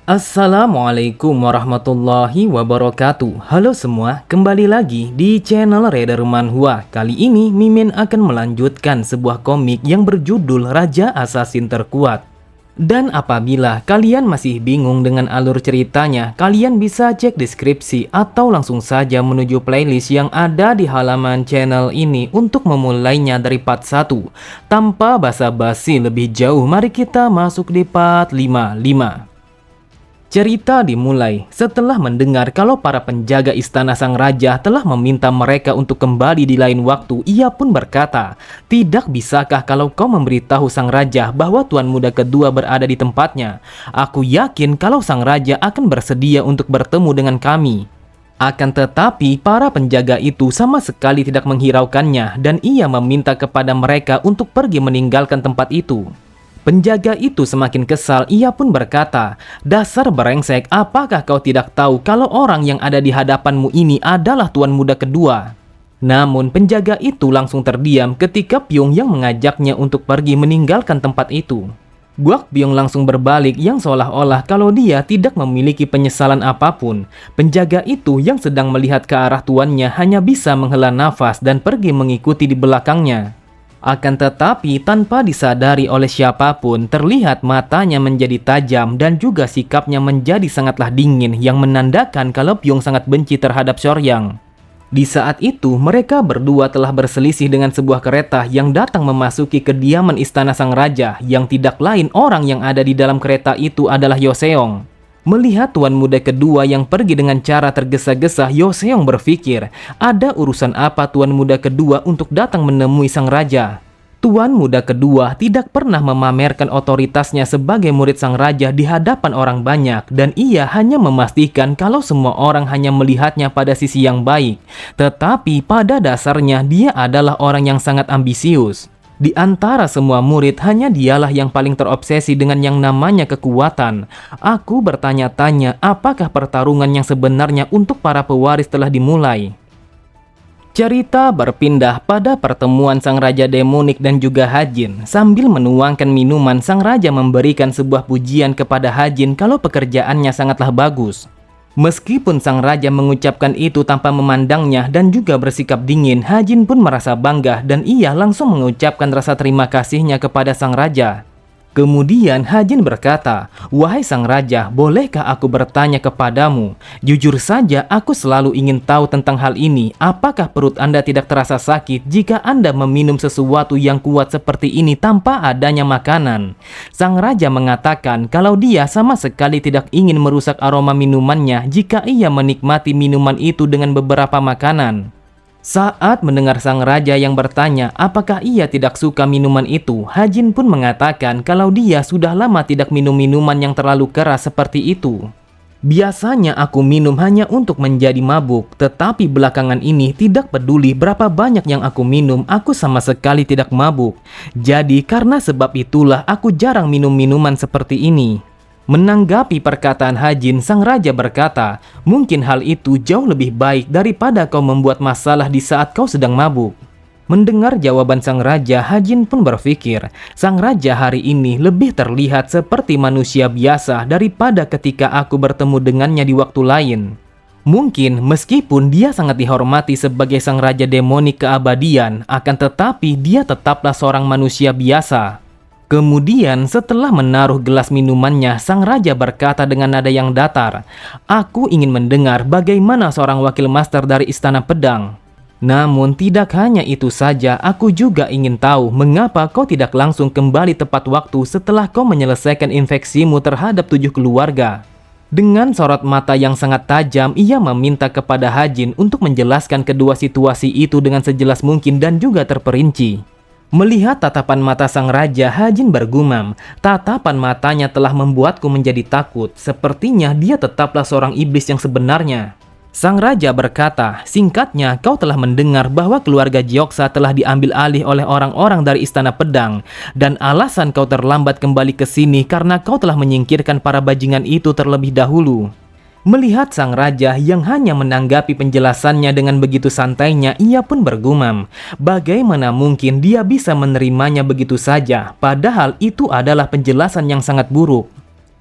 Assalamualaikum warahmatullahi wabarakatuh. Halo semua, kembali lagi di channel Raider Manhwa. Kali ini Mimin akan melanjutkan sebuah komik yang berjudul Raja Assassin Terkuat. Dan apabila kalian masih bingung dengan alur ceritanya, kalian bisa cek deskripsi atau langsung saja menuju playlist yang ada di halaman channel ini untuk memulainya dari part 1. Tanpa basa-basi lebih jauh, mari kita masuk di part 55. Cerita dimulai setelah mendengar kalau para penjaga istana sang raja telah meminta mereka untuk kembali di lain waktu. Ia pun berkata, "Tidak bisakah kalau kau memberitahu sang raja bahwa tuan muda kedua berada di tempatnya? Aku yakin kalau sang raja akan bersedia untuk bertemu dengan kami." Akan tetapi, para penjaga itu sama sekali tidak menghiraukannya dan ia meminta kepada mereka untuk pergi meninggalkan tempat itu. Penjaga itu semakin kesal, ia pun berkata, "Dasar brengsek, apakah kau tidak tahu kalau orang yang ada di hadapanmu ini adalah tuan muda kedua?" Namun penjaga itu langsung terdiam ketika Pyong yang mengajaknya untuk pergi meninggalkan tempat itu. Guak Pyong langsung berbalik yang seolah-olah kalau dia tidak memiliki penyesalan apapun. Penjaga itu yang sedang melihat ke arah tuannya hanya bisa menghela nafas dan pergi mengikuti di belakangnya. Akan tetapi tanpa disadari oleh siapapun, terlihat matanya menjadi tajam dan juga sikapnya menjadi sangatlah dingin yang menandakan kalau Pyong sangat benci terhadap Shoryang. Di saat itu, mereka berdua telah berselisih dengan sebuah kereta yang datang memasuki kediaman istana sang raja, yang tidak lain orang yang ada di dalam kereta itu adalah Yoseong. Melihat tuan muda kedua yang pergi dengan cara tergesa-gesa, Yoseong berpikir, ada urusan apa tuan muda kedua untuk datang menemui sang raja? Tuan muda kedua tidak pernah memamerkan otoritasnya sebagai murid sang raja di hadapan orang banyak, dan ia hanya memastikan kalau semua orang hanya melihatnya pada sisi yang baik. Tetapi pada dasarnya dia adalah orang yang sangat ambisius. Di antara semua murid, hanya dialah yang paling terobsesi dengan yang namanya kekuatan. Aku bertanya-tanya, apakah pertarungan yang sebenarnya untuk para pewaris telah dimulai? Cerita berpindah pada pertemuan sang raja demonik dan juga Hajin. Sambil menuangkan minuman, sang raja memberikan sebuah pujian kepada Hajin kalau pekerjaannya sangatlah bagus. Meskipun sang raja mengucapkan itu tanpa memandangnya dan juga bersikap dingin, Hajin pun merasa bangga dan ia langsung mengucapkan rasa terima kasihnya kepada sang raja. Kemudian Hajin berkata, "Wahai sang raja, bolehkah aku bertanya kepadamu? Jujur saja aku selalu ingin tahu tentang hal ini. Apakah perut Anda tidak terasa sakit jika Anda meminum sesuatu yang kuat seperti ini tanpa adanya makanan?" Sang raja mengatakan kalau dia sama sekali tidak ingin merusak aroma minumannya jika ia menikmati minuman itu dengan beberapa makanan. Saat mendengar sang raja yang bertanya apakah ia tidak suka minuman itu, Hajin pun mengatakan kalau dia sudah lama tidak minum minuman yang terlalu keras seperti itu. "Biasanya aku minum hanya untuk menjadi mabuk, tetapi belakangan ini tidak peduli berapa banyak yang aku minum, aku sama sekali tidak mabuk. Jadi karena sebab itulah aku jarang minum minuman seperti ini." Menanggapi perkataan Hajin, sang raja berkata, "Mungkin hal itu jauh lebih baik daripada kau membuat masalah di saat kau sedang mabuk." Mendengar jawaban sang raja, Hajin pun berpikir, sang raja hari ini lebih terlihat seperti manusia biasa daripada ketika aku bertemu dengannya di waktu lain. Mungkin meskipun dia sangat dihormati sebagai sang raja demonik keabadian, akan tetapi dia tetaplah seorang manusia biasa. Kemudian setelah menaruh gelas minumannya, sang raja berkata dengan nada yang datar, "Aku ingin mendengar bagaimana seorang wakil master dari Istana Pedang. Namun tidak hanya itu saja, aku juga ingin tahu mengapa kau tidak langsung kembali tepat waktu setelah kau menyelesaikan infeksimu terhadap 7 keluarga." Dengan sorot mata yang sangat tajam, ia meminta kepada Hajin untuk menjelaskan kedua situasi itu dengan sejelas mungkin dan juga terperinci. Melihat tatapan mata sang raja, Hajin bergumam, "Tatapan matanya telah membuatku menjadi takut. Sepertinya dia tetaplah seorang iblis yang sebenarnya." Sang raja berkata, "Singkatnya, kau telah mendengar bahwa keluarga Jeoksa telah diambil alih oleh orang-orang dari Istana Pedang. Dan alasan kau terlambat kembali ke sini karena kau telah menyingkirkan para bajingan itu terlebih dahulu." Melihat sang raja yang hanya menanggapi penjelasannya dengan begitu santainya, ia pun bergumam, bagaimana mungkin dia bisa menerimanya begitu saja, padahal itu adalah penjelasan yang sangat buruk.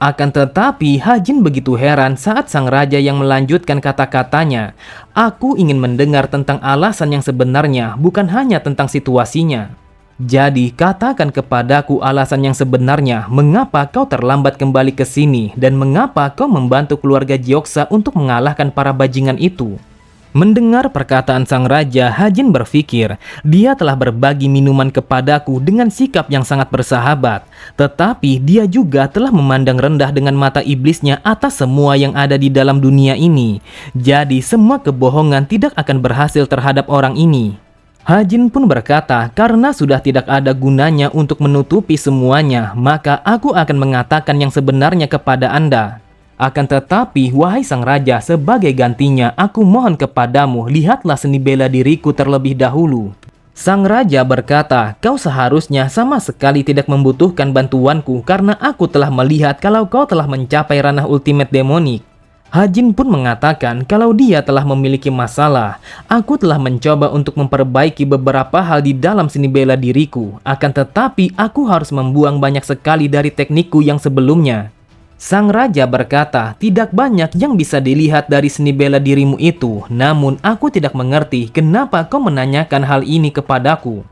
Akan tetapi, Hajin begitu heran saat sang raja yang melanjutkan kata-katanya. Aku ingin mendengar tentang alasan yang sebenarnya, bukan hanya tentang situasinya. Jadi, katakan kepadaku alasan yang sebenarnya, mengapa kau terlambat kembali ke sini, dan mengapa kau membantu keluarga Gyeoksa untuk mengalahkan para bajingan itu. Mendengar perkataan sang raja, Hajin berpikir, dia telah berbagi minuman kepadaku dengan sikap yang sangat bersahabat. Tetapi dia juga telah memandang rendah dengan mata iblisnya atas semua yang ada di dalam dunia ini. Jadi semua kebohongan tidak akan berhasil terhadap orang ini. Hajin pun berkata, karena sudah tidak ada gunanya untuk menutupi semuanya, maka aku akan mengatakan yang sebenarnya kepada Anda. Akan tetapi, wahai sang raja, sebagai gantinya, aku mohon kepadamu, lihatlah seni bela diriku terlebih dahulu. Sang raja berkata, kau seharusnya sama sekali tidak membutuhkan bantuanku karena aku telah melihat kalau kau telah mencapai ranah ultimate demonik. Hajin pun mengatakan kalau dia telah memiliki masalah. Aku telah mencoba untuk memperbaiki beberapa hal di dalam seni bela diriku. Akan tetapi, aku harus membuang banyak sekali dari teknikku yang sebelumnya. Sang raja berkata, tidak banyak yang bisa dilihat dari seni bela dirimu itu, namun aku tidak mengerti kenapa kau menanyakan hal ini kepadaku.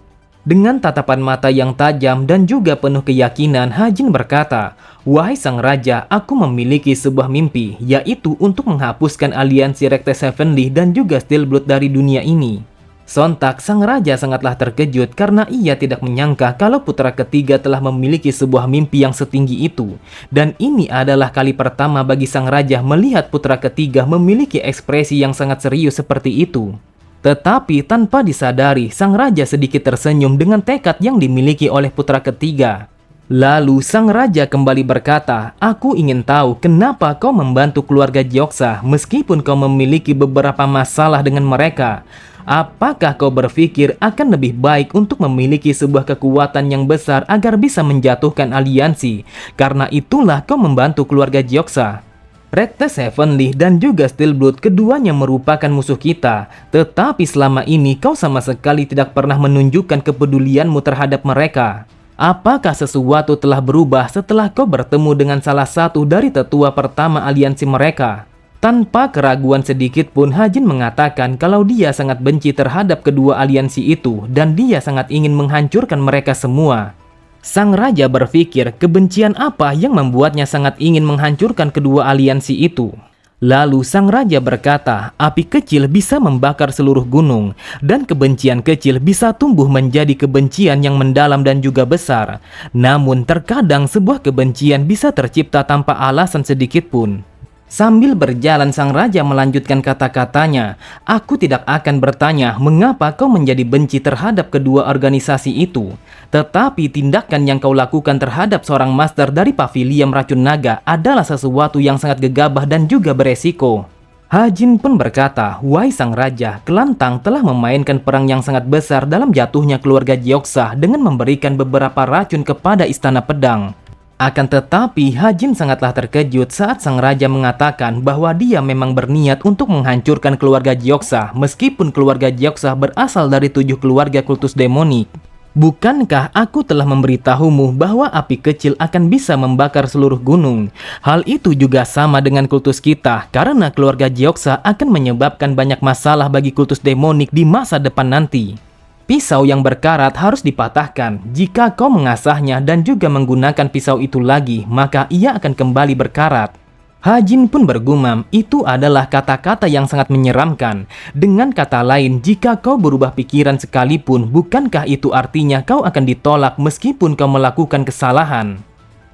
Dengan tatapan mata yang tajam dan juga penuh keyakinan, Hajin berkata, wahai sang raja, aku memiliki sebuah mimpi, yaitu untuk menghapuskan aliansi Rekte Sevenly dan juga Steelblood dari dunia ini. Sontak, sang raja sangatlah terkejut karena ia tidak menyangka kalau putra ketiga telah memiliki sebuah mimpi yang setinggi itu. Dan ini adalah kali pertama bagi sang raja melihat putra ketiga memiliki ekspresi yang sangat serius seperti itu. Tetapi tanpa disadari, sang raja sedikit tersenyum dengan tekad yang dimiliki oleh putra ketiga. Lalu sang raja kembali berkata, aku ingin tahu kenapa kau membantu keluarga Gyeoksa meskipun kau memiliki beberapa masalah dengan mereka. Apakah kau berpikir akan lebih baik untuk memiliki sebuah kekuatan yang besar agar bisa menjatuhkan aliansi? Karena itulah kau membantu keluarga Gyeoksa. Rekte Sevenly dan juga Steelblood keduanya merupakan musuh kita. Tetapi selama ini kau sama sekali tidak pernah menunjukkan kepedulianmu terhadap mereka. Apakah sesuatu telah berubah setelah kau bertemu dengan salah satu dari tetua pertama aliansi mereka? Tanpa keraguan sedikit pun, Hajin mengatakan kalau dia sangat benci terhadap kedua aliansi itu dan dia sangat ingin menghancurkan mereka semua. Sang raja berpikir kebencian apa yang membuatnya sangat ingin menghancurkan kedua aliansi itu. Lalu sang raja berkata, api kecil bisa membakar seluruh gunung, dan kebencian kecil bisa tumbuh menjadi kebencian yang mendalam dan juga besar. Namun terkadang sebuah kebencian bisa tercipta tanpa alasan sedikit pun. Sambil berjalan, sang raja melanjutkan kata-katanya, aku tidak akan bertanya mengapa kau menjadi benci terhadap kedua organisasi itu. Tetapi tindakan yang kau lakukan terhadap seorang master dari pavilion racun naga adalah sesuatu yang sangat gegabah dan juga beresiko. Hajin pun berkata, wahai sang raja, Kelantang telah memainkan perang yang sangat besar dalam jatuhnya keluarga Gyeoksa dengan memberikan beberapa racun kepada Istana Pedang. Akan tetapi, Hajin sangatlah terkejut saat sang raja mengatakan bahwa dia memang berniat untuk menghancurkan keluarga Gyeoksa meskipun keluarga Gyeoksa berasal dari 7 keluarga kultus demonik. Bukankah aku telah memberitahumu bahwa api kecil akan bisa membakar seluruh gunung? Hal itu juga sama dengan kultus kita, karena keluarga Gyeoksa akan menyebabkan banyak masalah bagi kultus demonik di masa depan nanti. Pisau yang berkarat harus dipatahkan. Jika kau mengasahnya dan juga menggunakan pisau itu lagi, maka ia akan kembali berkarat. Hajin pun bergumam, itu adalah kata-kata yang sangat menyeramkan. Dengan kata lain, jika kau berubah pikiran sekalipun, bukankah itu artinya kau akan ditolak meskipun kau melakukan kesalahan?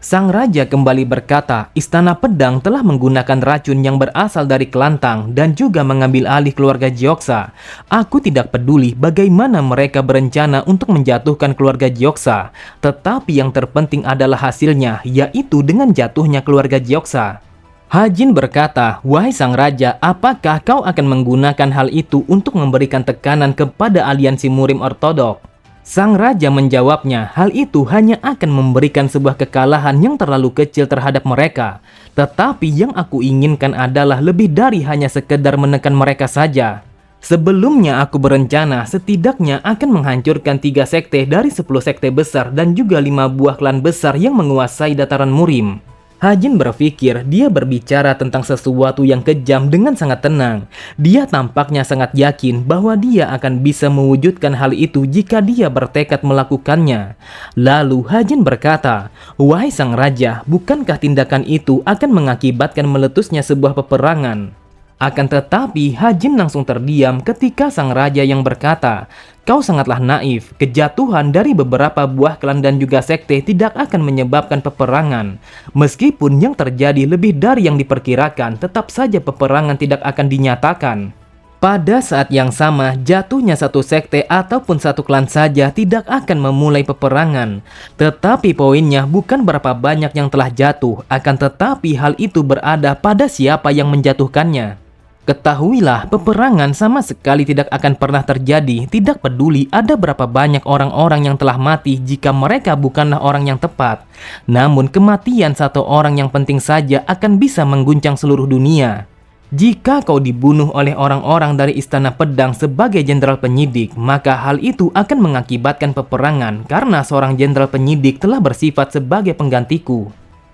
Sang raja kembali berkata, Istana Pedang telah menggunakan racun yang berasal dari Kelantang dan juga mengambil alih keluarga Gyeoksa. Aku tidak peduli bagaimana mereka berencana untuk menjatuhkan keluarga Gyeoksa, tetapi yang terpenting adalah hasilnya, yaitu dengan jatuhnya keluarga Gyeoksa. Hajin berkata, wahai sang raja, apakah kau akan menggunakan hal itu untuk memberikan tekanan kepada aliansi Murim Ortodok? Sang raja menjawabnya, hal itu hanya akan memberikan sebuah kekalahan yang terlalu kecil terhadap mereka. Tetapi yang aku inginkan adalah lebih dari hanya sekedar menekan mereka saja. Sebelumnya aku berencana setidaknya akan menghancurkan 3 sekte dari 10 sekte besar dan juga 5 buah klan besar yang menguasai dataran Murim. Hajin berpikir dia berbicara tentang sesuatu yang kejam dengan sangat tenang. Dia tampaknya sangat yakin bahwa dia akan bisa mewujudkan hal itu jika dia bertekad melakukannya. Lalu Hajin berkata, "Wahai sang raja, bukankah tindakan itu akan mengakibatkan meletusnya sebuah peperangan?" Akan tetapi Hajin langsung terdiam ketika sang raja yang berkata, "Kau sangatlah naif, kejatuhan dari beberapa buah klan dan juga sekte tidak akan menyebabkan peperangan. Meskipun yang terjadi lebih dari yang diperkirakan, tetap saja peperangan tidak akan dinyatakan." Pada saat yang sama, jatuhnya satu sekte ataupun satu klan saja tidak akan memulai peperangan. Tetapi poinnya bukan berapa banyak yang telah jatuh, akan tetapi hal itu berada pada siapa yang menjatuhkannya. Ketahuilah, peperangan sama sekali tidak akan pernah terjadi, tidak peduli ada berapa banyak orang-orang yang telah mati jika mereka bukanlah orang yang tepat. Namun kematian satu orang yang penting saja akan bisa mengguncang seluruh dunia. Jika kau dibunuh oleh orang-orang dari Istana Pedang sebagai jenderal penyidik, maka hal itu akan mengakibatkan peperangan karena seorang jenderal penyidik telah bersifat sebagai penggantiku.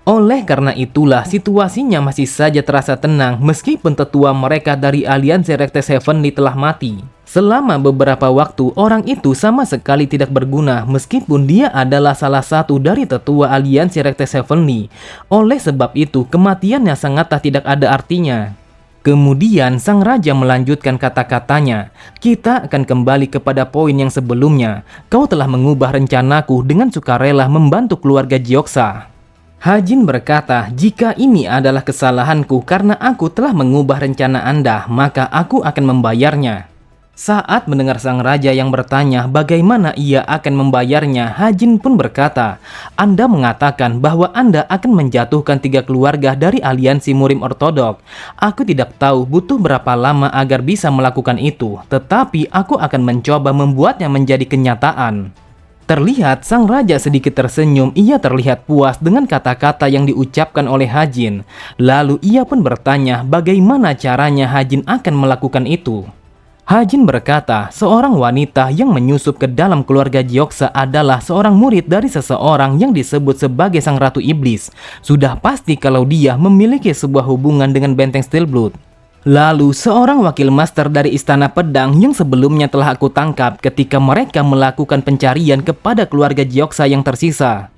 Oleh karena itulah situasinya masih saja terasa tenang meskipun tetua mereka dari aliansi Rectus Heavenly telah mati. Selama beberapa waktu orang itu sama sekali tidak berguna meskipun dia adalah salah satu dari tetua aliansi Rectus Heavenly. Oleh sebab itu kematiannya sangatlah tidak ada artinya. Kemudian sang raja melanjutkan kata-katanya, "Kita akan kembali kepada poin yang sebelumnya. Kau telah mengubah rencanaku dengan sukarela membantu keluarga Jioksa." Hajin berkata, "Jika ini adalah kesalahanku karena aku telah mengubah rencana Anda, maka aku akan membayarnya." Saat mendengar sang raja yang bertanya bagaimana ia akan membayarnya, Hajin pun berkata, "Anda mengatakan bahwa Anda akan menjatuhkan 3 keluarga dari aliansi Murim Ortodok. Aku tidak tahu butuh berapa lama agar bisa melakukan itu, tetapi aku akan mencoba membuatnya menjadi kenyataan." Terlihat sang raja sedikit tersenyum, ia terlihat puas dengan kata-kata yang diucapkan oleh Hajin. Lalu ia pun bertanya bagaimana caranya Hajin akan melakukan itu. Hajin berkata, seorang wanita yang menyusup ke dalam keluarga Jioksa adalah seorang murid dari seseorang yang disebut sebagai Sang Ratu Iblis. Sudah pasti kalau dia memiliki sebuah hubungan dengan benteng Steelblood. Lalu seorang wakil master dari Istana Pedang yang sebelumnya telah aku tangkap ketika mereka melakukan pencarian kepada keluarga Jioksa yang tersisa.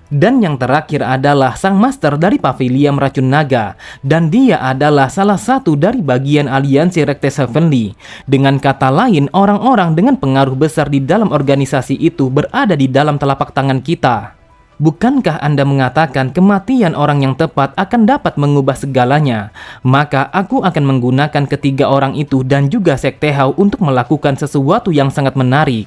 Dan yang terakhir adalah sang master dari Pavilion Racun Naga, dan dia adalah salah satu dari bagian aliansi Rectus Heavenly. Dengan kata lain, orang-orang dengan pengaruh besar di dalam organisasi itu berada di dalam telapak tangan kita. Bukankah Anda mengatakan kematian orang yang tepat akan dapat mengubah segalanya? Maka aku akan menggunakan ketiga orang itu dan juga Sekte Hao untuk melakukan sesuatu yang sangat menarik.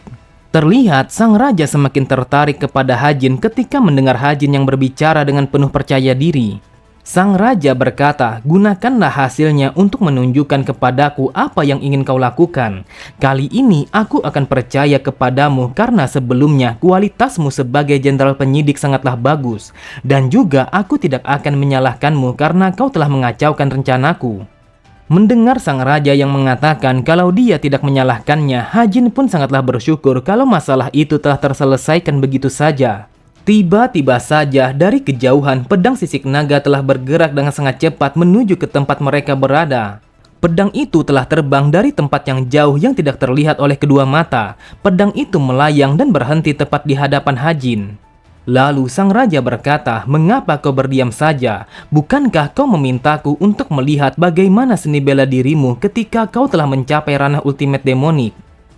Terlihat sang raja semakin tertarik kepada Hajin ketika mendengar Hajin yang berbicara dengan penuh percaya diri. Sang raja berkata, "Gunakanlah hasilnya untuk menunjukkan kepadaku apa yang ingin kau lakukan. Kali ini aku akan percaya kepadamu karena sebelumnya kualitasmu sebagai jenderal penyidik sangatlah bagus. Dan juga aku tidak akan menyalahkanmu karena kau telah mengacaukan rencanaku." Mendengar sang raja yang mengatakan kalau dia tidak menyalahkannya, Hajin pun sangatlah bersyukur kalau masalah itu telah terselesaikan begitu saja. Tiba-tiba saja dari kejauhan pedang sisik naga telah bergerak dengan sangat cepat menuju ke tempat mereka berada. Pedang itu telah terbang dari tempat yang jauh yang tidak terlihat oleh kedua mata. Pedang itu melayang dan berhenti tepat di hadapan Hajin. Lalu sang raja berkata, "Mengapa kau berdiam saja? Bukankah kau memintaku untuk melihat bagaimana seni bela dirimu ketika kau telah mencapai ranah ultimate demonik?"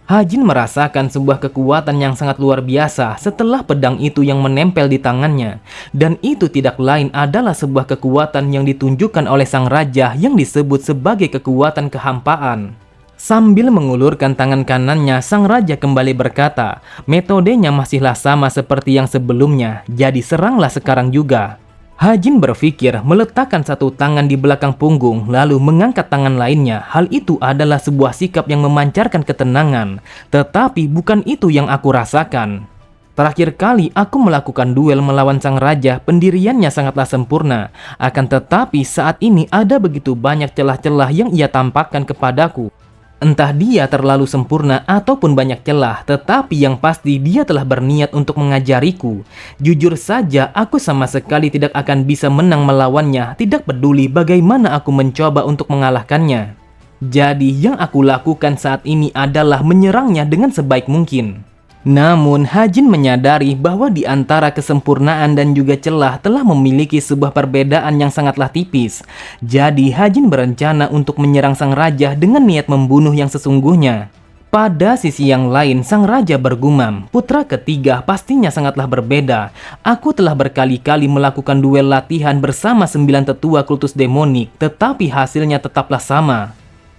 Hajin merasakan sebuah kekuatan yang sangat luar biasa setelah pedang itu yang menempel di tangannya. Dan itu tidak lain adalah sebuah kekuatan yang ditunjukkan oleh sang raja yang disebut sebagai kekuatan kehampaan. Sambil mengulurkan tangan kanannya, sang raja kembali berkata, "Metodenya masihlah sama seperti yang sebelumnya, jadi seranglah sekarang juga." Hajin berpikir meletakkan satu tangan di belakang punggung lalu mengangkat tangan lainnya. Hal itu adalah sebuah sikap yang memancarkan ketenangan. Tetapi bukan itu yang aku rasakan. Terakhir kali aku melakukan duel melawan sang raja, pendiriannya sangatlah sempurna. Akan tetapi saat ini ada begitu banyak celah-celah yang ia tampakkan kepadaku. Entah dia terlalu sempurna ataupun banyak celah, tetapi yang pasti dia telah berniat untuk mengajariku. Jujur saja, aku sama sekali tidak akan bisa menang melawannya, tidak peduli bagaimana aku mencoba untuk mengalahkannya. Jadi yang aku lakukan saat ini adalah menyerangnya dengan sebaik mungkin. Namun Hajin menyadari bahwa di antara kesempurnaan dan juga celah telah memiliki sebuah perbedaan yang sangatlah tipis. Jadi Hajin berencana untuk menyerang sang raja dengan niat membunuh yang sesungguhnya. Pada sisi yang lain, sang raja bergumam, putra ketiga pastinya sangatlah berbeda. Aku telah berkali-kali melakukan duel latihan bersama 9 tetua kultus demonik, tetapi hasilnya tetaplah sama.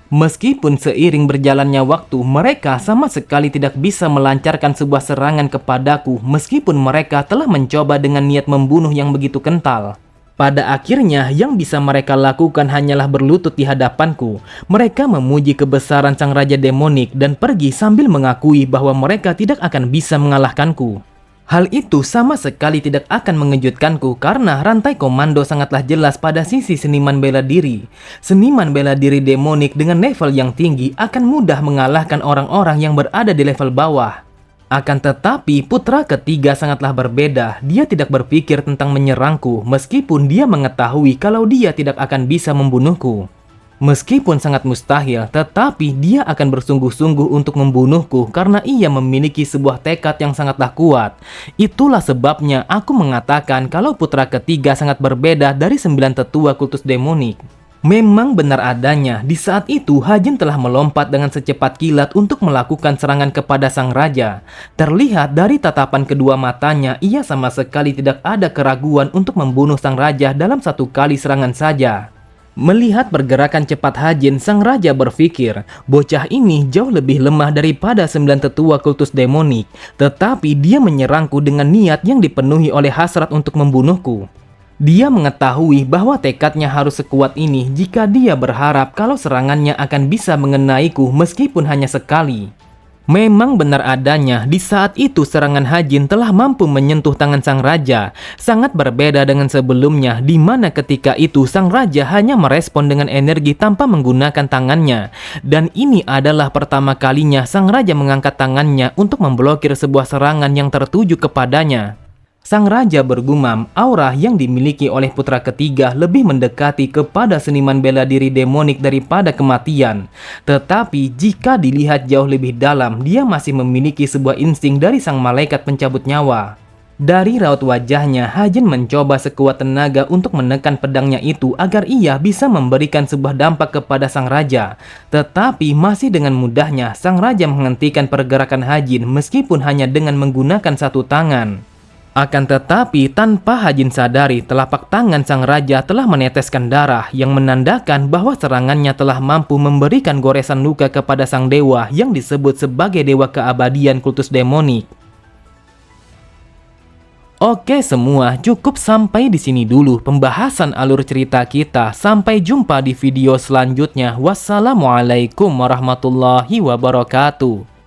Meskipun seiring berjalannya waktu, mereka sama sekali tidak bisa melancarkan sebuah serangan kepadaku meskipun mereka telah mencoba dengan niat membunuh yang begitu kental. Pada akhirnya, yang bisa mereka lakukan hanyalah berlutut di hadapanku. Mereka memuji kebesaran sang raja demonik dan pergi sambil mengakui bahwa mereka tidak akan bisa mengalahkanku. Hal itu sama sekali tidak akan mengejutkanku karena rantai komando sangatlah jelas pada sisi seniman bela diri. Seniman bela diri demonik dengan level yang tinggi akan mudah mengalahkan orang-orang yang berada di level bawah. Akan tetapi putra ketiga sangatlah berbeda. Dia tidak berpikir tentang menyerangku meskipun dia mengetahui kalau dia tidak akan bisa membunuhku. Meskipun sangat mustahil, tetapi dia akan bersungguh-sungguh untuk membunuhku karena ia memiliki sebuah tekad yang sangatlah kuat. Itulah sebabnya aku mengatakan kalau putra ketiga sangat berbeda dari 9 tetua kultus demonik. Memang benar adanya, di saat itu Hajin telah melompat dengan secepat kilat untuk melakukan serangan kepada sang raja. Terlihat dari tatapan kedua matanya, ia sama sekali tidak ada keraguan untuk membunuh sang raja dalam satu kali serangan saja. Melihat pergerakan cepat Hajin, sang raja berpikir, bocah ini jauh lebih lemah daripada 9 tetua kultus demonik, tetapi dia menyerangku dengan niat yang dipenuhi oleh hasrat untuk membunuhku. Dia mengetahui bahwa tekadnya harus sekuat ini jika dia berharap kalau serangannya akan bisa mengenaiku meskipun hanya sekali. Memang benar adanya, di saat itu serangan Hajin telah mampu menyentuh tangan sang raja. Sangat berbeda dengan sebelumnya, di mana ketika itu sang raja hanya merespon dengan energi tanpa menggunakan tangannya. Dan ini adalah pertama kalinya sang raja mengangkat tangannya untuk memblokir sebuah serangan yang tertuju kepadanya. Sang raja bergumam, aura yang dimiliki oleh putra ketiga lebih mendekati kepada seniman bela diri demonik daripada kematian. Tetapi jika dilihat jauh lebih dalam, dia masih memiliki sebuah insting dari sang malaikat pencabut nyawa. Dari raut wajahnya, Hajin mencoba sekuat tenaga untuk menekan pedangnya itu agar ia bisa memberikan sebuah dampak kepada sang raja. Tetapi masih dengan mudahnya, sang raja menghentikan pergerakan Hajin meskipun hanya dengan menggunakan satu tangan. Akan tetapi tanpa Hajin sadari, telapak tangan sang raja telah meneteskan darah yang menandakan bahwa serangannya telah mampu memberikan goresan luka kepada sang dewa yang disebut sebagai dewa keabadian kultus demonik. Oke semua, cukup sampai di sini dulu pembahasan alur cerita kita. Sampai jumpa di video selanjutnya. Wassalamualaikum warahmatullahi wabarakatuh.